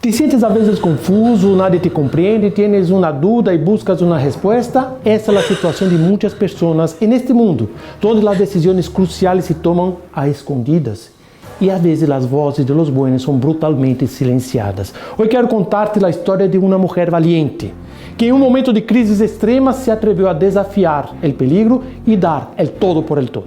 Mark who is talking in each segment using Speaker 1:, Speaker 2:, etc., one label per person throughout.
Speaker 1: ¿Te sientes a veces confuso, nadie te comprende, tienes una duda y buscas una respuesta? Esa es la situación de muchas personas en este mundo, donde las decisiones cruciales se toman a escondidas y a veces las voces de los buenos son brutalmente silenciadas. Hoy quiero contarte la historia de una mujer valiente, que en un momento de crisis extrema se atrevió a desafiar el peligro y dar el todo por el todo.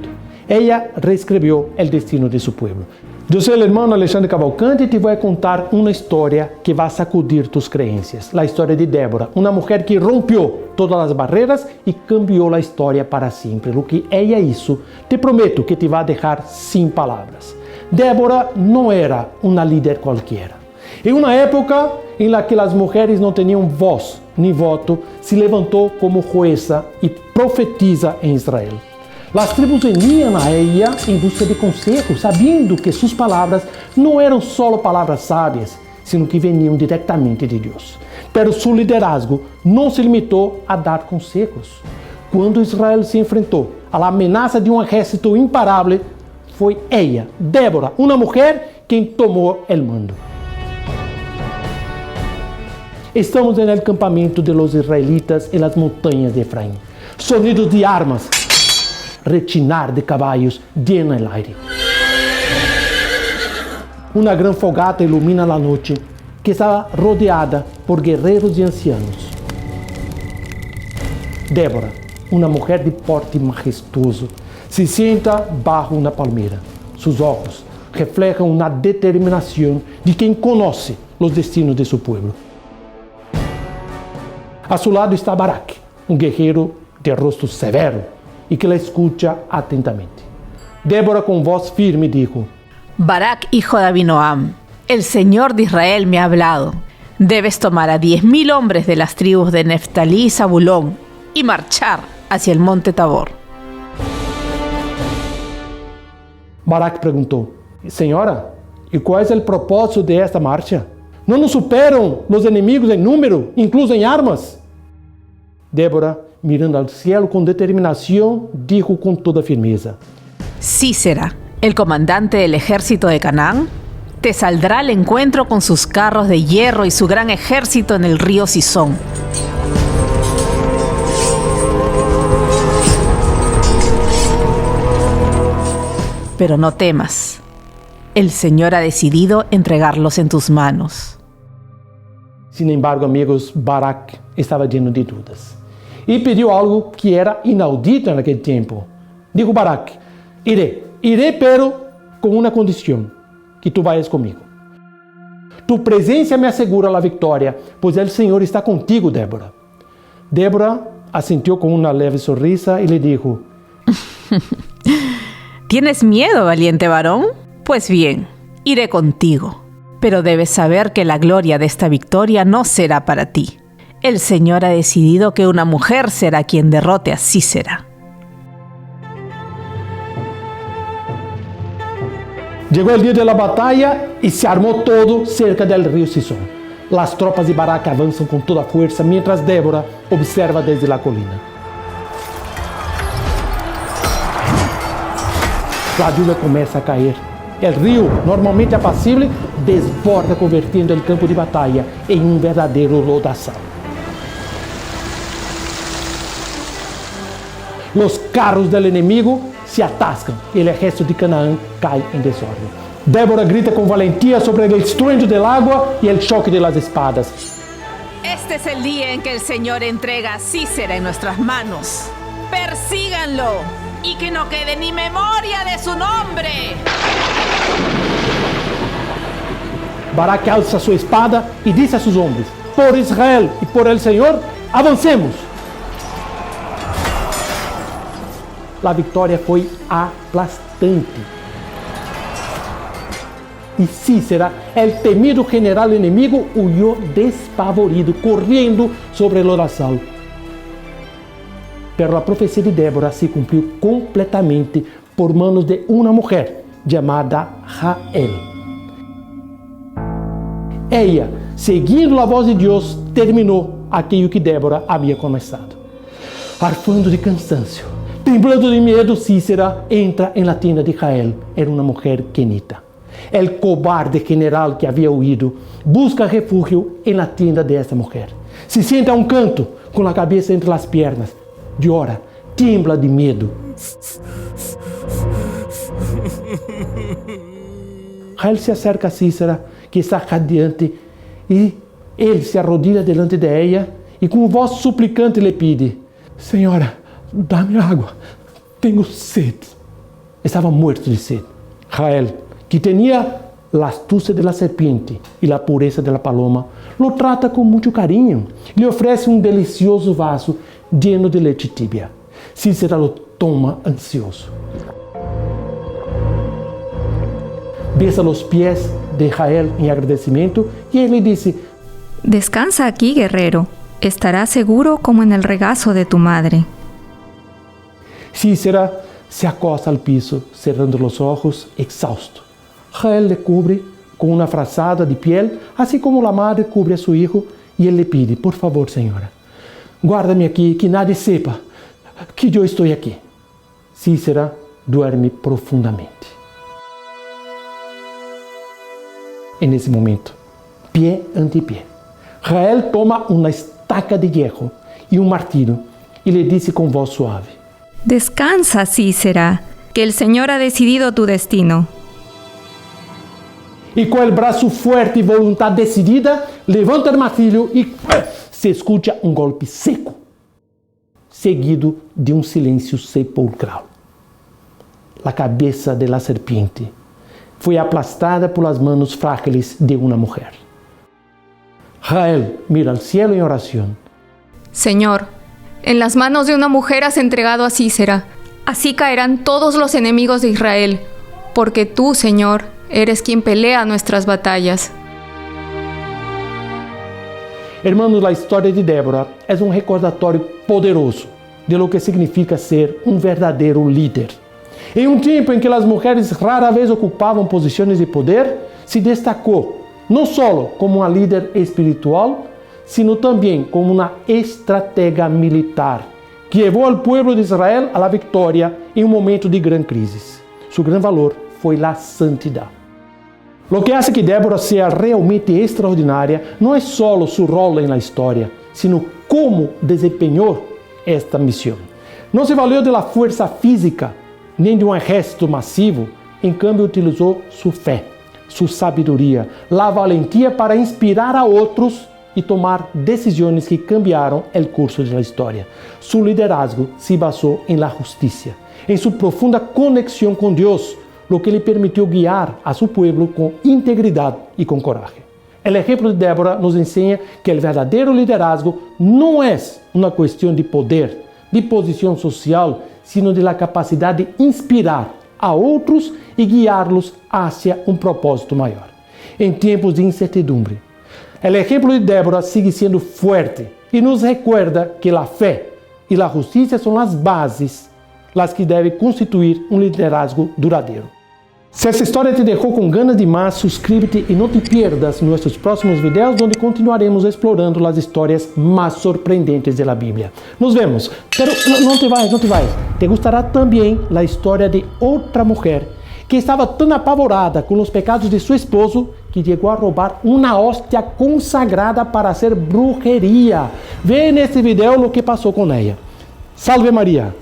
Speaker 1: Ella reescribió el destino de su pueblo. Yo soy el hermano Alexandre Cavalcante y te voy a contar una historia que va a sacudir tus creencias. La historia de Débora, una mujer que rompió todas las barreras y cambió la historia para siempre. Lo que ella hizo, te prometo que te va a dejar sin palabras. Débora no era una líder cualquiera. En una época en la que las mujeres no tenían voz ni voto, se levantó como jueza y profetiza en Israel. Las tribus venían a ella en busca de consejos, sabiendo que sus palabras no eran solo palabras sabias, sino que venían directamente de Dios. Pero su liderazgo no se limitó a dar consejos. Cuando Israel se enfrentó a la amenaza de un ejército imparable, fue ella, Débora, una mujer, quien tomó el mando. Estamos en el campamento de los israelitas en las montañas de Efraín. Sonidos de armas, retinar de caballos llena el aire. Una gran fogata ilumina la noche, que estaba rodeada por guerreros y ancianos. Débora, una mujer de porte majestuoso, se sienta bajo una palmera. Sus ojos reflejan una determinación de quien conoce los destinos de su pueblo. A su lado está Barak, un guerrero de rostro severo y que la escucha atentamente. Débora con voz firme dijo:
Speaker 2: Barak, hijo de Abinoam, el Señor de Israel me ha hablado. Debes tomar a 10,000 hombres de las tribus de Neftalí y Zabulón y marchar hacia el monte Tabor.
Speaker 1: Barak preguntó: Señora, ¿y cuál es el propósito de esta marcha? ¿No nos superan los enemigos en número, incluso en armas? Débora, mirando al cielo con determinación, dijo con toda firmeza:
Speaker 2: Sísera, el comandante del ejército de Canaán, te saldrá al encuentro con sus carros de hierro y su gran ejército en el río Sison. Pero no temas, el Señor ha decidido entregarlos en tus manos.
Speaker 1: Sin embargo, amigos, Barak estaba lleno de dudas y pidió algo que era inaudito en aquel tiempo. Dijo Barak: iré, pero con una condición, que tú vayas conmigo. Tu presencia me asegura la victoria, pues el Señor está contigo, Débora. Débora asintió con una leve sonrisa y le dijo:
Speaker 2: ¿Tienes miedo, valiente varón? Pues bien, iré contigo. Pero debes saber que la gloria de esta victoria no será para ti. El Señor ha decidido que una mujer será quien derrote a Sísera.
Speaker 1: Llegó el día de la batalla y se armó todo cerca del río Sison. Las tropas de Barak avanzan con toda fuerza mientras Débora observa desde la colina. La lluvia comienza a caer. El río, normalmente apacible, desborda convirtiendo el campo de batalla en un verdadero lodazal. Los carros del enemigo se atascan y el ejército de Canaán cae en desorden. Débora grita con valentía sobre el estruendo del agua y el choque de las espadas.
Speaker 2: Este es el día en que el Señor entrega a Sísera en nuestras manos. ¡Persíganlo! Y que no quede ni memoria de su nombre.
Speaker 1: Barak alza su espada y dice a sus hombres: por Israel y por el Señor, avancemos. La victoria fue aplastante. Y Sísera, el temido general enemigo, huyó despavorido, corriendo sobre el lodazal. Pero la profecía de Débora se cumplió completamente por manos de una mujer llamada Jael. Ella, siguiendo la voz de Dios, terminó aquello que Débora había comenzado. Arfando de cansancio, temblando de miedo, Sísera entra en la tienda de Jael. Era una mujer kenita. El cobarde general que había huido busca refugio en la tienda de esta mujer. Se sienta a un canto con la cabeza entre las piernas. Llora, tiembla de miedo. Jael se acerca a Cícera, que está radiante, e ele se arrodilla delante de ella e com voz suplicante lhe pede: Senhora, dá-me água, tenho sede. Estava muerto de sede. Jael, que tinha a astúcia da serpiente e a pureza da paloma, lo trata com muito carinho. Lhe oferece um delicioso vaso lleno de leite tibia. Cícera lo toma ansioso. Besa los pies de Jael em agradecimento e ele disse:
Speaker 3: Descansa aquí, guerrero. Estarás seguro como en el regazo de tu madre.
Speaker 1: Cícera se acosta al piso, cerrando los ojos, exhausto. Jael le cubre con una frazada de piel, así como la madre cubre a su hijo, y él le pide: por favor, señora, guárdame aquí, que nadie sepa que yo estoy aquí. Cícera duerme profundamente. En ese momento, pie ante pie, Jael toma una estaca de hierro y un martillo y le dice con voz suave:
Speaker 3: Descansa, Cícera, que el Señor ha decidido tu destino.
Speaker 1: Y con el brazo fuerte y voluntad decidida, levanta el martillo y se escucha un golpe seco, seguido de un silencio sepulcral. La cabeza de la serpiente fue aplastada por las manos frágiles de una mujer. Jael mira al cielo en oración.
Speaker 4: Señor, en las manos de una mujer has entregado a Cícera. Así caerán todos los enemigos de Israel, porque tú, Señor, eres quien pelea nuestras batallas.
Speaker 1: Hermanos, la historia de Débora es un recordatorio poderoso de lo que significa ser un verdadero líder. En un tiempo en que las mujeres rara vez ocupaban posiciones de poder, se destacó no solo como una líder espiritual, sino también como una estratega militar, que llevó al pueblo de Israel a la victoria en un momento de gran crisis. Su gran valor fue la santidad. Lo que hace que Débora sea realmente extraordinaria no es solo su rol en la historia, sino cómo desempeñó esta misión. No se valió de la fuerza física, nem de um exército massivo, em cambio utilizou sua fé, sua sabedoria, a valentia para inspirar a outros e tomar decisões que cambiaram o curso da história. Su liderazgo se basou em la justiça, em sua profunda conexão com Deus, lo que lhe permitiu guiar a seu povo com integridade e com coragem. O exemplo de Débora nos ensina que o verdadeiro liderazgo não é uma questão de poder, de posição social, sino de la capacidade de inspirar a outros e guiá-los hacia um propósito maior. Em tempos de incertidumbre, o exemplo de Débora sigue sendo forte e nos recuerda que a fé e a justiça são as bases, las que devem constituir um liderazgo duradouro. Se essa história te deixou com ganas de mais, suscríbete e não te pierdas nossos próximos vídeos, onde continuaremos explorando as histórias mais surpreendentes da Bíblia. Nos vemos, pero não te vayas. Te gustará também a história de outra mulher que estava tão apavorada com os pecados de seu esposo que chegou a roubar uma hóstia consagrada para hacer brujeria. Vê nesse vídeo o que passou com ela. Salve Maria!